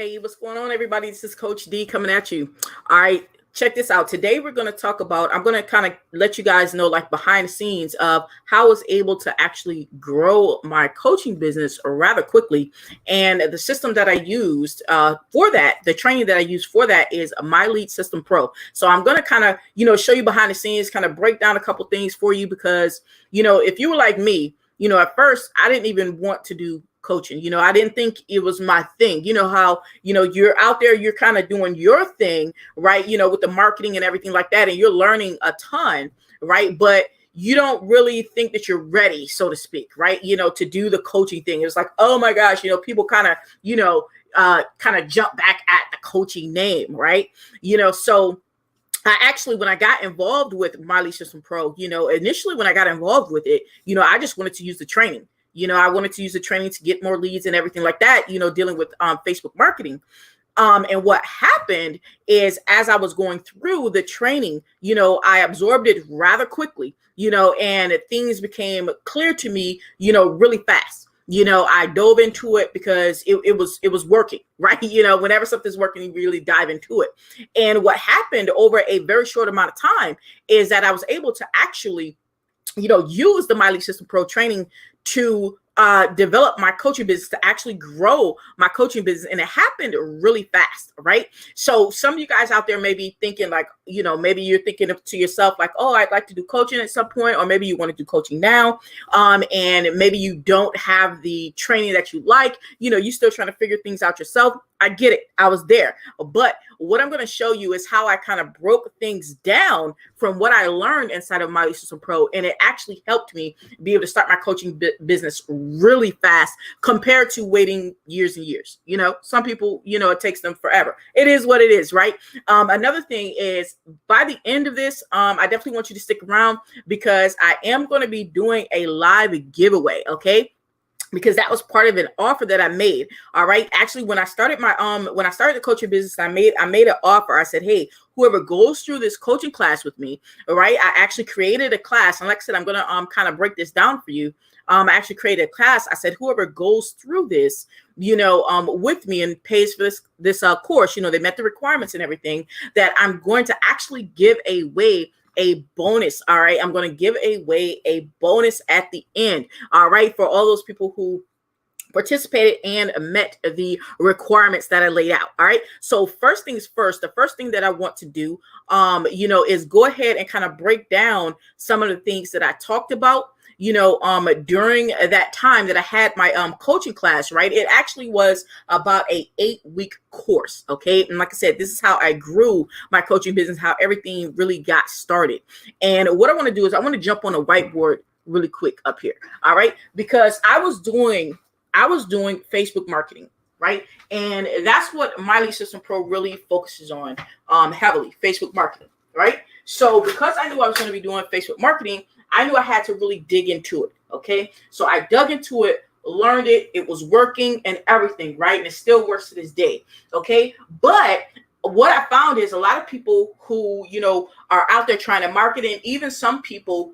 Hey, what's going on, everybody? This is Coach D coming at you. All right, check this out. Today, we're going to talk about, I'm going to kind of let you guys know, like, behind the scenes of how I was able to actually grow my coaching business rather quickly. And the system that I used for that, the training that I used for that is Myleadsystempro. So I'm going to kind of, show you behind the scenes, kind of break down a couple things for you because, if you were like me, at first, I didn't even want to do coaching. I didn't think it was my thing. You know how, you're out there, you're kind of doing your thing, right? With the marketing and everything like that, and you're learning a ton, right? But you don't really think that you're ready, so to speak, right? To do the coaching thing. It's like, oh my gosh, people kind of, jump back at the coaching name, right? So I actually, when I got involved with Myleadsystempro, initially when I got involved with it, I just wanted to use the training. I wanted to use the training to get more leads and everything like that, dealing with Facebook marketing. And what happened is as I was going through the training, I absorbed it rather quickly, and things became clear to me, really fast. I dove into it because it was working, right? Whenever something's working, you really dive into it. And what happened over a very short amount of time is that I was able to actually use the Myleadsystempro training to develop my coaching business, to actually grow my coaching business. And it happened really fast, right? So some of you guys out there may be thinking like, maybe you're thinking to yourself like, oh, I'd like to do coaching at some point, or maybe you want to do coaching now. And maybe you don't have the training that you like, you're still trying to figure things out yourself. I get it. I was there. But what I'm going to show you is how I kind of broke things down from what I learned inside of Myleadsystempro. And it actually helped me be able to start my coaching business really fast compared to waiting years and years. Some people, it takes them forever. It is what it is, right? Another thing is by the end of this, I definitely want you to stick around because I am going to be doing a live giveaway. Okay. Because that was part of an offer that I made. All right. Actually, when I started the coaching business, I made an offer. I said, hey, whoever goes through this coaching class with me, all right, I actually created a class. And like I said, I'm going to kind of break this down for you. I actually created a class. I said, whoever goes through this, with me and pays for this course, they met the requirements and everything, that I'm going to actually give away a bonus. All right. I'm going to give away a bonus at the end. All right. For all those people who participated and met the requirements that I laid out. All right. So first things first, the first thing that I want to do, is go ahead and kind of break down some of the things that I talked about, during that time that I had my coaching class, right? It actually was about a 8-week course. Okay. And like I said, this is how I grew my coaching business, how everything really got started. And what I want to do is I want to jump on a whiteboard really quick up here. All right. Because I was doing Facebook marketing, right? And that's what Myleadsystempro really focuses on heavily, Facebook marketing, right? So because I knew I was going to be doing Facebook marketing, I knew I had to really dig into it, okay? So I dug into it, learned it, it was working and everything, right? And it still works to this day, okay? But what I found is a lot of people who, are out there trying to market, and even some people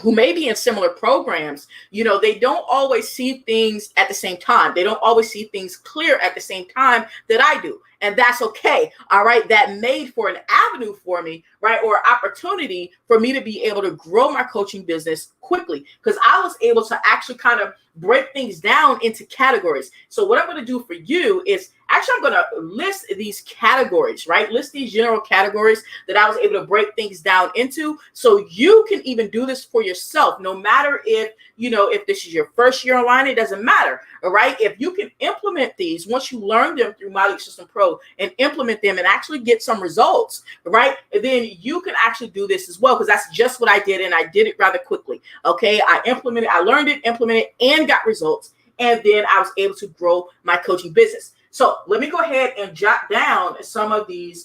who may be in similar programs, they don't always see things at the same time. They don't always see things clear at the same time that I do. And that's okay. All right. That made for an avenue for me, right? Or opportunity for me to be able to grow my coaching business quickly, because I was able to actually kind of break things down into categories. So what I'm going to do for you is actually, I'm going to list these categories, right? List these general categories that I was able to break things down into. So you can even do this for yourself, no matter if this is your first year online, it doesn't matter. All right. If you can implement these, once you learn them through Myleadsystempro and implement them and actually get some results, right, then you can actually do this as well, because that's just what I did. And I did it rather quickly. Okay. I learned it, implemented, and got results. And then I was able to grow my coaching business. So let me go ahead and jot down some of these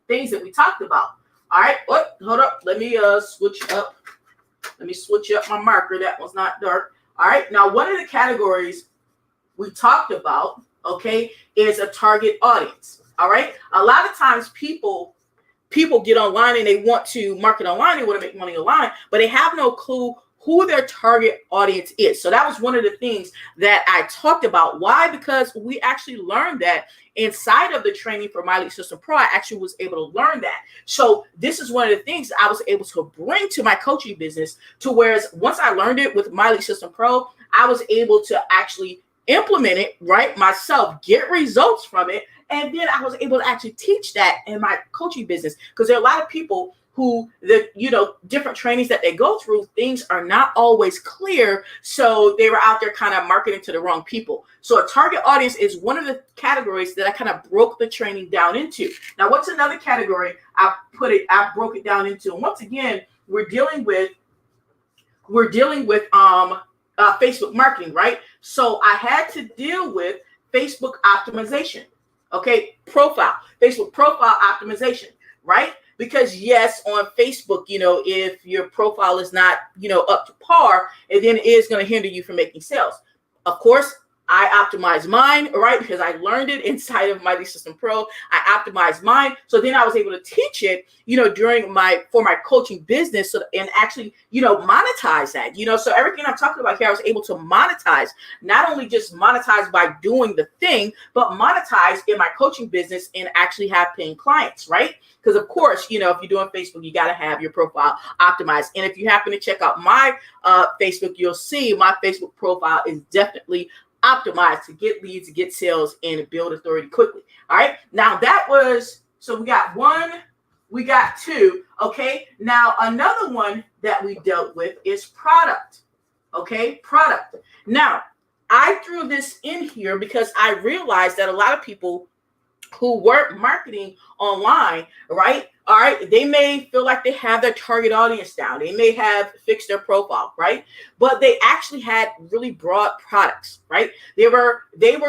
things that we talked about. All right. Oh, hold up. Let me switch up. Let me switch up my marker. That one's not dark. All right. Now, one of the categories we talked about, okay, is a target audience. All right. A lot of times people get online and they want to market online. They want to make money online, but they have no clue who their target audience is. So that was one of the things that I talked about. Why? Because we actually learned that inside of the training for Myleadsystempro Pro. I actually was able to learn that. So this is one of the things I was able to bring to my coaching business, to whereas once I learned it with Myleadsystempro Pro, I was able to actually implement it, right, myself, get results from it. And then I was able to actually teach that in my coaching business, because there are a lot of people who, different trainings that they go through, things are not always clear. So they were out there kind of marketing to the wrong people. So a target audience is one of the categories that I kind of broke the training down into. Now, what's another category I broke it down into? And once again, we're dealing with Facebook marketing, right? So I had to deal with Facebook optimization. Okay, Facebook profile optimization, right? Because yes, on Facebook, if your profile is not, up to par, and then it is going to hinder you from making sales. Of course, I optimized mine, right? Because I learned it inside of Myleadsystempro Pro. I optimized mine. So then I was able to teach it, for my coaching business, and actually, monetize that, so everything I'm talking about here, I was able to monetize, not only just monetize by doing the thing, but monetize in my coaching business and actually have paying clients, right? Because of course, if you're doing Facebook, you got to have your profile optimized. And if you happen to check out my Facebook, you'll see my Facebook profile is definitely optimized to get leads, to get sales, and build authority quickly. All right. Now so we got one, we got two. Okay. Now another one that we dealt with is product. Okay. Product. Now I threw this in here because I realized that a lot of people who work marketing online, right? All right, they may feel like they have their target audience down. They may have fixed their profile, right? But they actually had really broad products, right? They were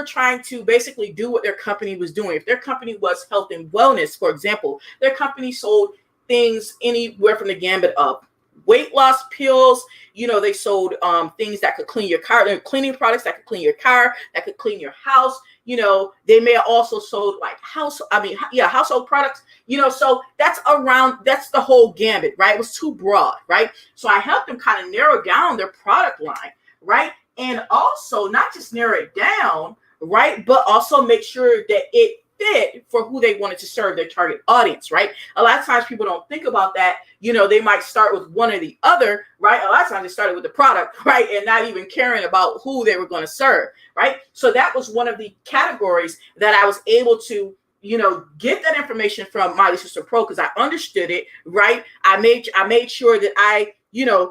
trying to basically do what their company was doing. If their company was health and wellness, for example, their company sold things anywhere from the gambit of weight loss pills. They sold things that could clean your car. They're cleaning products that could clean your car, that could clean your house. They may have also sold like household products, so that's the whole gambit, right? It was too broad, right? So I helped them kind of narrow down their product line, right? And also not just narrow it down, right? But also make sure that it fit for who they wanted to serve, their target audience, right? A lot of times people don't think about that. They might start with one or the other, right? A lot of times they started with the product, right? And not even caring about who they were going to serve, right? So that was one of the categories that I was able to, get that information from Myleadsystempro Pro, because I understood it, right? I made sure that I,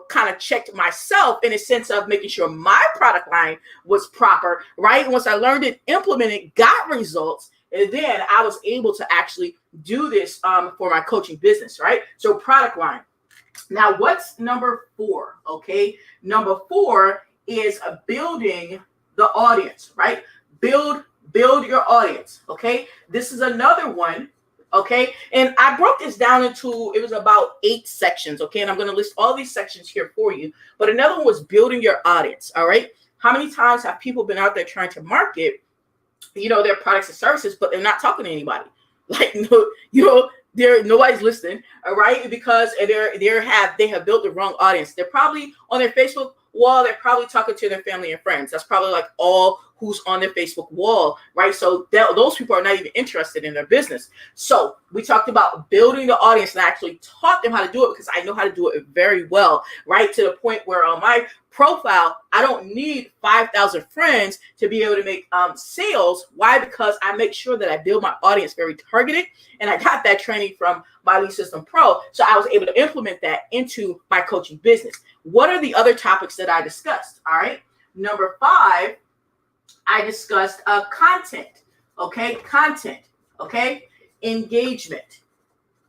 kind of checked myself in a sense of making sure my product line was proper, right? Once I learned it, implemented, got results, and then I was able to actually do this for my coaching business, right? So product line. Now, what's number 4? Okay, number 4 is building the audience, right? Build your audience. Okay, this is another one. Okay, and I broke this down into, it was about 8 sections. Okay, and I'm going to list all these sections here for you. But another one was building your audience. All right, how many times have people been out there trying to market their products and services, but they're not talking to anybody? Like, nobody's listening, all right? Because they have built the wrong audience. They're probably on their Facebook wall. They're probably talking to their family and friends. That's probably like all who's on their Facebook wall, right? So those people are not even interested in their business. So we talked about building the audience, and I actually taught them how to do it because I know how to do it very well, right? To the point where on my profile, I don't need 5,000 friends to be able to make sales. Why? Because I make sure that I build my audience very targeted, and I got that training from Myleadsystempro Pro, so I was able to implement that into my coaching business. What are the other topics that I discussed? All right, number 5, I discussed content. Okay, content. Okay, engagement.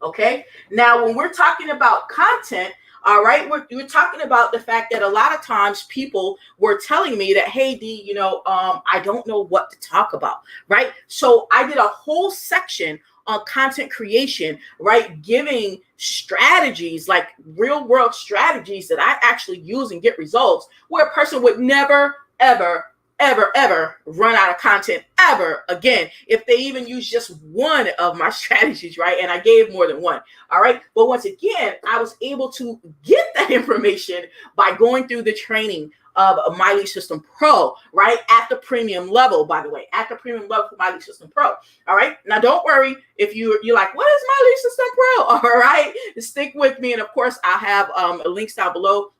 Okay, now when we're talking about content, all right, we're talking about the fact that a lot of times people were telling me that, hey, D, I don't know what to talk about, right? So I did a whole section on content creation, right? Giving strategies, like real world strategies that I actually use and get results, where a person would never, ever ever run out of content ever again if they even use just one of my strategies, right? And I gave more than one. All right. But once again, I was able to get that information by going through the training of My Lead System Pro, right? At the premium level, by the way, at the premium level for My Lead System Pro. All right. Now, don't worry if you're like, what is My Lead System Pro? All right. Stick with me. And of course, I'll have links down below.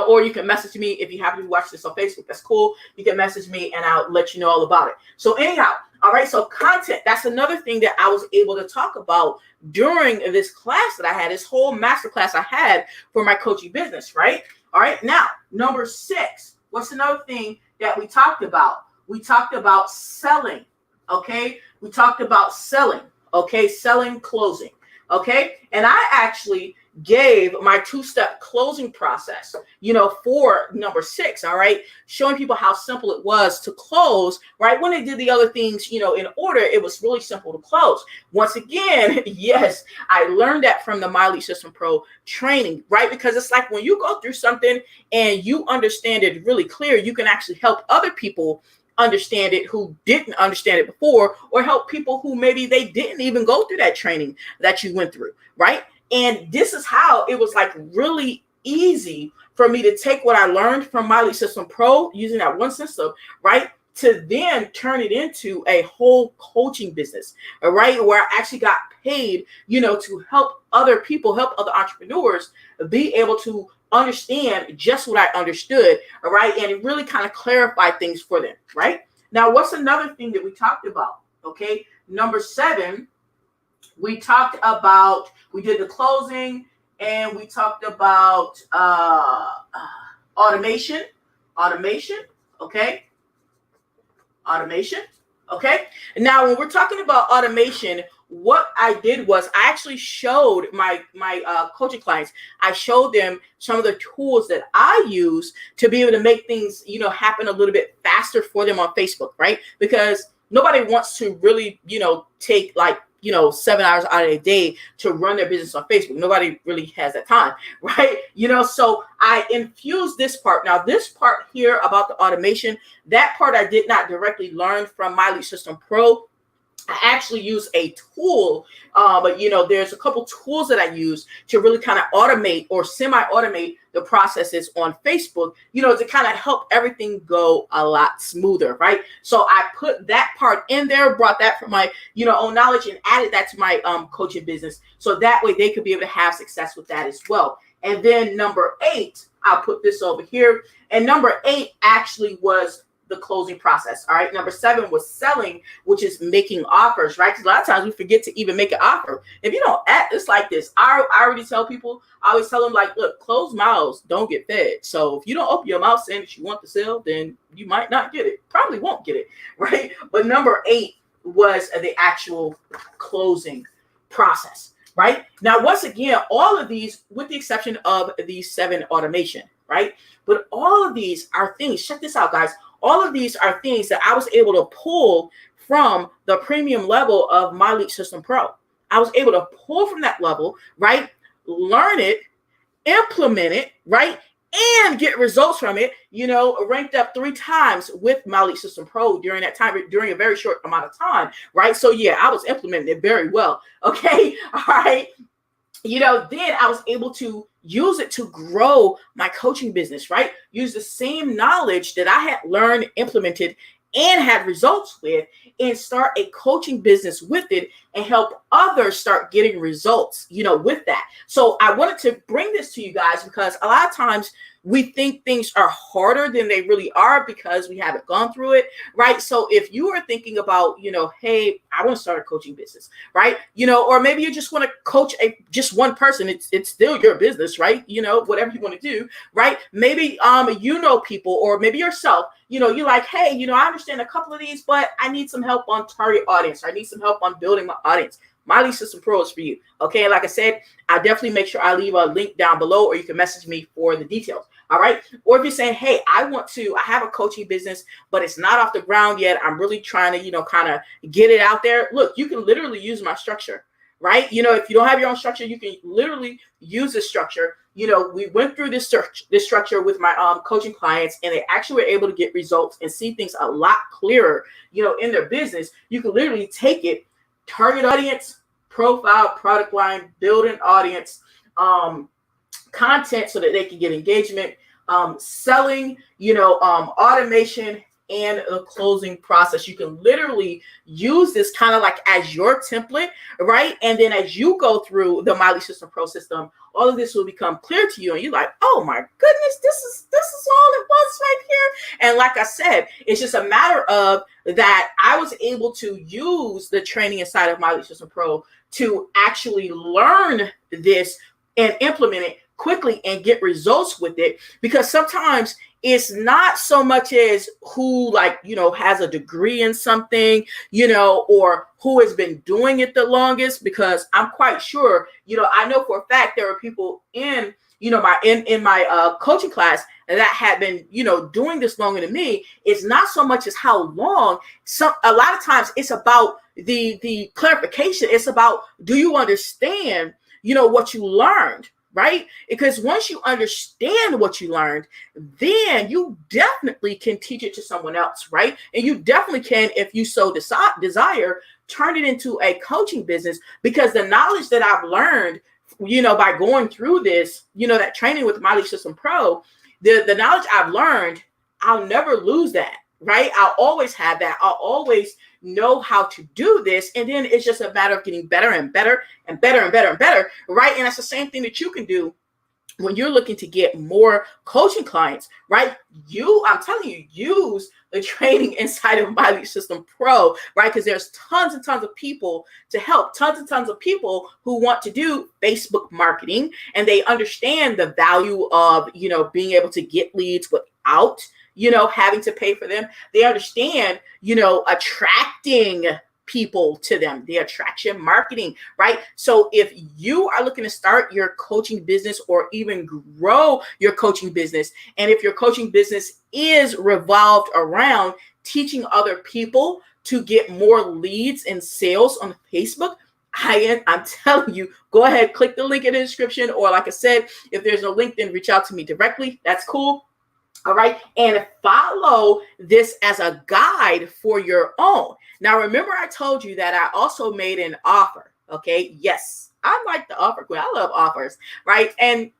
Or you can message me if you happen to watch this on Facebook. That's cool. You can message me and I'll let you know all about it. So anyhow, all right. So content, that's another thing that I was able to talk about during this class that I had, this whole master class I had for my coaching business, right? All right. Now, number 6, what's another thing that we talked about? We talked about selling. Okay. We talked about selling. Okay. Selling, closing. Okay. And I actually gave my 2-step closing process, for number 6, all right, showing people how simple it was to close, right? When they did the other things, in order, it was really simple to close. Once again, yes, I learned that from the My Lead System Pro training, right? Because it's like when you go through something and you understand it really clear, you can actually help other people understand it who didn't understand it before, or help people who maybe they didn't even go through that training that you went through, right? And this is how it was like really easy for me to take what I learned from My Lead System Pro using that one system, right? To then turn it into a whole coaching business, all right? Where I actually got paid, to help other people, help other entrepreneurs be able to understand just what I understood, all right? And it really kind of clarified things for them, right? Now, what's another thing that we talked about? Okay, number 7, we talked about, we did the closing and we talked about automation, okay? Automation, okay? And now when we're talking about automation, what I did was I actually showed my coaching clients, I showed them some of the tools that I use to be able to make things, happen a little bit faster for them on Facebook, right? Because nobody wants to really, take like, 7 hours out of a day to run their business on Facebook. Nobody really has that time, right? So I infused this part. Now, this part here about the automation, that part I did not directly learn from My Lead System Pro. I actually use a tool, but there's a couple tools that I use to really kind of automate or semi-automate the processes on Facebook, to kind of help everything go a lot smoother, right? So I put that part in there, brought that from my, own knowledge and added that to my coaching business. So that way they could be able to have success with that as well. And then number 8, I'll put this over here. And number 8 actually was the closing process. All right. Number 7 was selling, which is making offers, right? Because a lot of times we forget to even make an offer. If you don't act, it's like this. I already tell people, I always tell them like, look, closed mouths don't get fed. So if you don't open your mouth saying that you want to sell, then you might not get it. Probably won't get it. Right. But number 8 was the actual closing process. Right. Now, once again, all of these, with the exception of these 7 automation, right? But all of these are things, check this out, guys. All of these are things that I was able to pull from the premium level of My Lead System Pro. I was able to pull from that level, right? Learn it, implement it, right? And get results from it, ranked up 3 times with My Lead System Pro during that time, during a very short amount of time, right? So yeah, I was implementing it very well. Okay. All right. Then I was able to use it to grow my coaching business, right? Use the same knowledge that I had learned, implemented, and had results with, and start a coaching business with it and help others start getting results, with that. So I wanted to bring this to you guys because a lot of times we think things are harder than they really are because we haven't gone through it, right? So if you are thinking about, hey, I want to start a coaching business, right? Or maybe you just want to coach just one person. It's still your business, right? Whatever you want to do, right? Maybe, people, or maybe yourself, you're like, hey, I understand a couple of these, but I need some help on target audience. Or I need some help on building my audience. My Lead System Pro is for you. Okay. And like I said, I definitely make sure I leave a link down below, or you can message me for the details. All right. Or if you're saying, hey, I have a coaching business, but it's not off the ground yet. I'm really trying to, kind of get it out there. Look, you can literally use my structure, right? If you don't have your own structure, you can literally use this structure, we went through this structure with my coaching clients, and they actually were able to get results and see things a lot clearer, in their business. You can literally take it, target audience, profile, product line, build an audience, content so that they can get engagement, selling, automation, and the closing process. You can literally use this kind of like as your template, right? And then as you go through the Myleadsystempro system, all of this will become clear to you, and you're like, oh my goodness, this is all it was right here. And like I said, it's just a matter of that I was able to use the training inside of Myleadsystempro to actually learn this and implement it quickly and get results with it, because sometimes it's not so much as who has a degree in something, or who has been doing it the longest, because I'm quite sure, I know for a fact there are people in my coaching class that had been, doing this longer than me. It's not so much as how long. A lot of times it's about the clarification. It's about, do you understand, what you learned? Right? Because once you understand what you learned, then you definitely can teach it to someone else, right? And you definitely can, if you so desire, turn it into a coaching business, because the knowledge that I've learned, by going through this, that training with Myleadsystempro, the knowledge I've learned, I'll never lose that, right? I'll always have that. I'll always know how to do this, and then it's just a matter of getting better and better and better and better and better, right? And that's the same thing that you can do when you're looking to get more coaching clients, right? I'm telling you, use the training inside of Myleadsystempro, right? Because there's tons and tons of people to help, tons and tons of people who want to do Facebook marketing, and they understand the value of, being able to get leads without having to pay for them. They understand, attracting people to them, the attraction marketing, right? So if you are looking to start your coaching business or even grow your coaching business, and if your coaching business is revolved around teaching other people to get more leads and sales on Facebook, I'm telling you, go ahead, click the link in the description, or like I said, if there's no link, then reach out to me directly. That's cool. All right. And follow this as a guide for your own. Now, remember, I told you that I also made an offer. Okay. Yes. I like the offer queen. I love offers. Right. And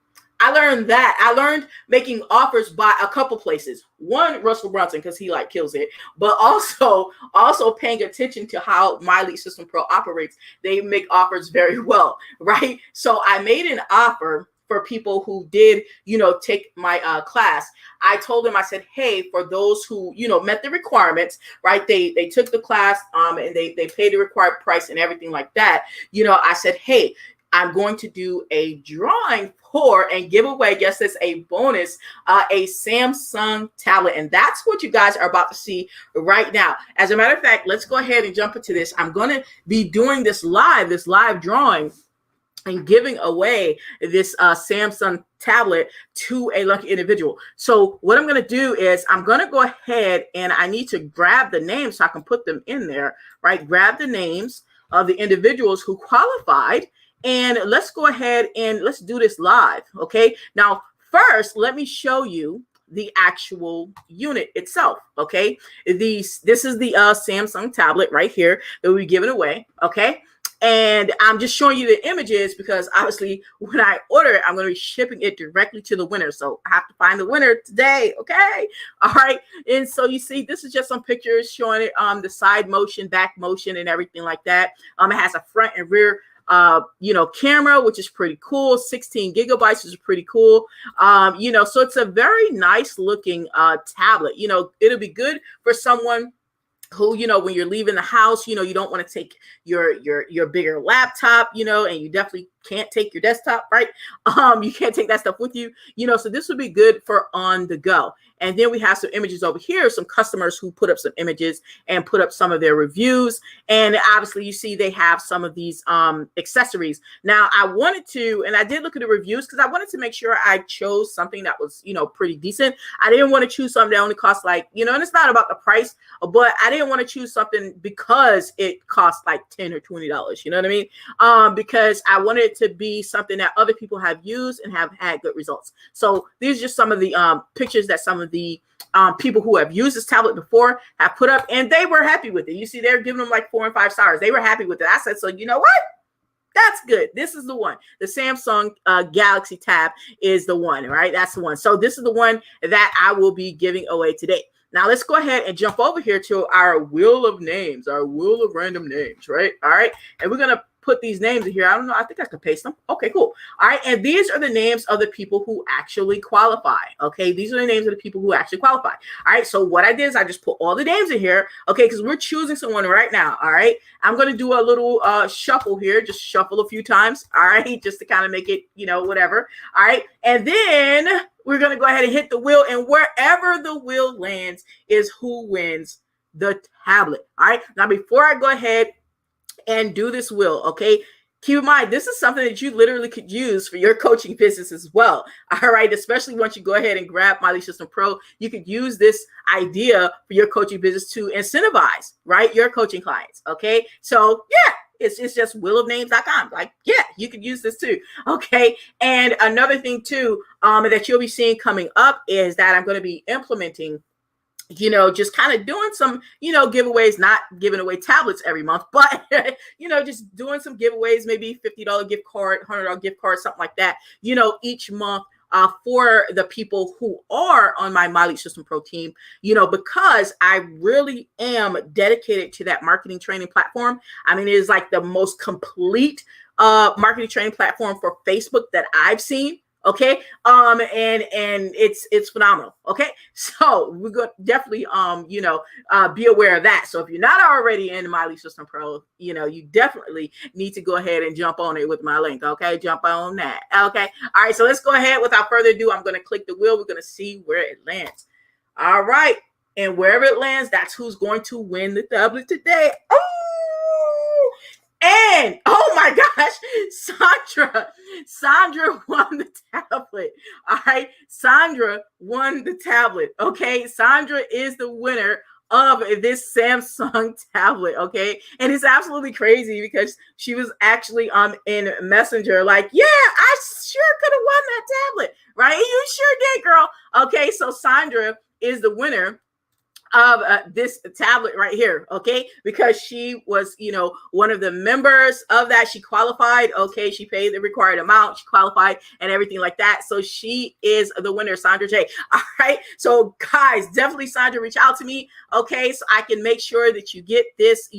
I learned making offers by a couple places. One, Russell Brunson, because he kills it, but also paying attention to how Myleadsystempro operates. They make offers very well. Right. So I made an offer for people who did, take my class. I told them, I said, hey, for those who, met the requirements, right? They took the class and they paid the required price and everything like that. I said, hey, I'm going to do a drawing for and give away, yes, it's a bonus, a Samsung tablet. And that's what you guys are about to see right now. As a matter of fact, let's go ahead and jump into this. I'm going to be doing this live drawing and giving away this Samsung tablet to a lucky individual. So what I'm going to do is I'm going to go ahead and I need to grab the names so I can put them in there, right? Grab the names of the individuals who qualified, and let's go ahead and let's do this live. Okay. Now, first, let me show you the actual unit itself. Okay. This is the Samsung tablet right here that we'll be giving away. Okay. And I'm just showing you the images because obviously when I order it, I'm going to be shipping it directly to the winner. So I have to find the winner today. Okay. All right. And so you see, this is just some pictures showing it the side motion, back motion, and everything like that. It has a front and rear camera, which is pretty cool. 16 gigabytes is pretty cool. So it's a very nice looking tablet. It'll be good for someone who, when you're leaving the house, you don't want to take your bigger laptop, and you definitely can't take your desktop, right? You can't take that stuff with you, so this would be good for on the go. And then we have some images over here, some customers who put up some images and put up some of their reviews. And obviously you see they have some of these accessories. Now I wanted to, and I did look at the reviews because I wanted to make sure I chose something that was, pretty decent. I didn't want to choose something that only cost and it's not about the price, but I didn't want to choose something because it cost like $10 or $20. You know what I mean? Because I wanted it to be something that other people have used and have had good results. So these are just some of the pictures that some of the people who have used this tablet before have put up, and they were happy with it. You see, they're giving them like 4 and 5 stars. They were happy with it. I said, so you know what? That's good. This is the one. The Samsung Galaxy Tab is the one, right? That's the one. So this is the one that I will be giving away today. Now let's go ahead and jump over here to our wheel of names, our wheel of random names, right? All right. And we're going to put these names in here. I don't know. I think I could paste them. Okay, cool. All right. And these are the names of the people who actually qualify. Okay. These are the names of the people who actually qualify. All right. So what I did is I just put all the names in here. Okay. Because we're choosing someone right now. All right. I'm going to do a little shuffle here. Just shuffle a few times. All right. Just to kind of make it, whatever. All right. And then we're going to go ahead and hit the wheel. And wherever the wheel lands is who wins the tablet. All right. Now, before I go ahead and do this wheel, okay, keep in mind, this is something that you literally could use for your coaching business as well. All right, especially once you go ahead and grab Myleadsystempro, you could use this idea for your coaching business to incentivize, right, your coaching clients. Okay, so yeah, it's just wheelofnames.com. Like, yeah, you could use this too. Okay, and another thing too that you'll be seeing coming up is that I'm going to be implementing, just kind of doing some, giveaways, not giving away tablets every month, but, just doing some giveaways, maybe $50 gift card, $100 gift card, something like that, each month for the people who are on my Myleadsystempro team, because I really am dedicated to that marketing training platform. I mean, it is like the most complete marketing training platform for Facebook that I've seen. Okay. And it's phenomenal. Okay. So we're going to definitely, be aware of that. So if you're not already in Myleadsystempro, you definitely need to go ahead and jump on it with my link. Okay. Jump on that. Okay. All right. So let's go ahead. Without further ado, I'm going to click the wheel. We're going to see where it lands. All right. And wherever it lands, that's who's going to win the tablet today. Oh! And oh my gosh, Sandra won the tablet. All right, Sandra won the tablet. Okay, Sandra is the winner of this Samsung tablet. Okay, and it's absolutely crazy because she was actually in Messenger, like, yeah, I sure could have won that tablet, right? You sure did, girl. Okay, so Sandra is the winner of this tablet right here, okay, because she was, one of the members of that. She qualified, okay, she paid the required amount, she qualified and everything like that. So she is the winner, Sandra J. All right, so guys, definitely, Sandra, reach out to me, okay, so I can make sure that you get this,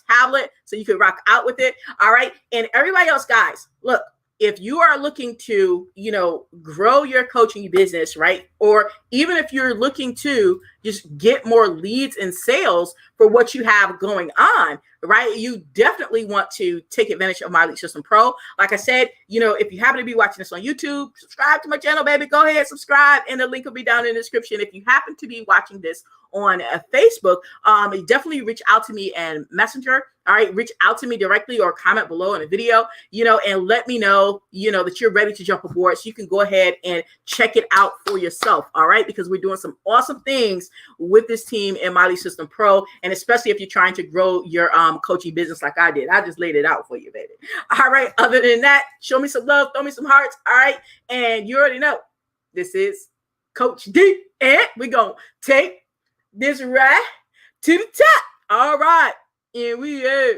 tablet so you can rock out with it. All right, and everybody else, guys, look, if you are looking to, grow your coaching business, right? Or even if you're looking to just get more leads and sales for what you have going on, right? You definitely want to take advantage of Myleadsystempro. Like I said, if you happen to be watching this on YouTube, subscribe to my channel, baby. Go ahead, subscribe, and the link will be down in the description. If you happen to be watching this on Facebook, definitely reach out to me and Messenger. All right, reach out to me directly or comment below in the video, and let me know, that you're ready to jump aboard so you can go ahead and check it out for yourself. All right, because we're doing some awesome things with this team in Myleadsystempro, and especially if you're trying to grow your coaching business like I did. I just laid it out for you, baby. All right, other than that, show me some love, throw me some hearts. All right, and you already know this is Coach D, and we're gonna take this right to the top. All right. And we out.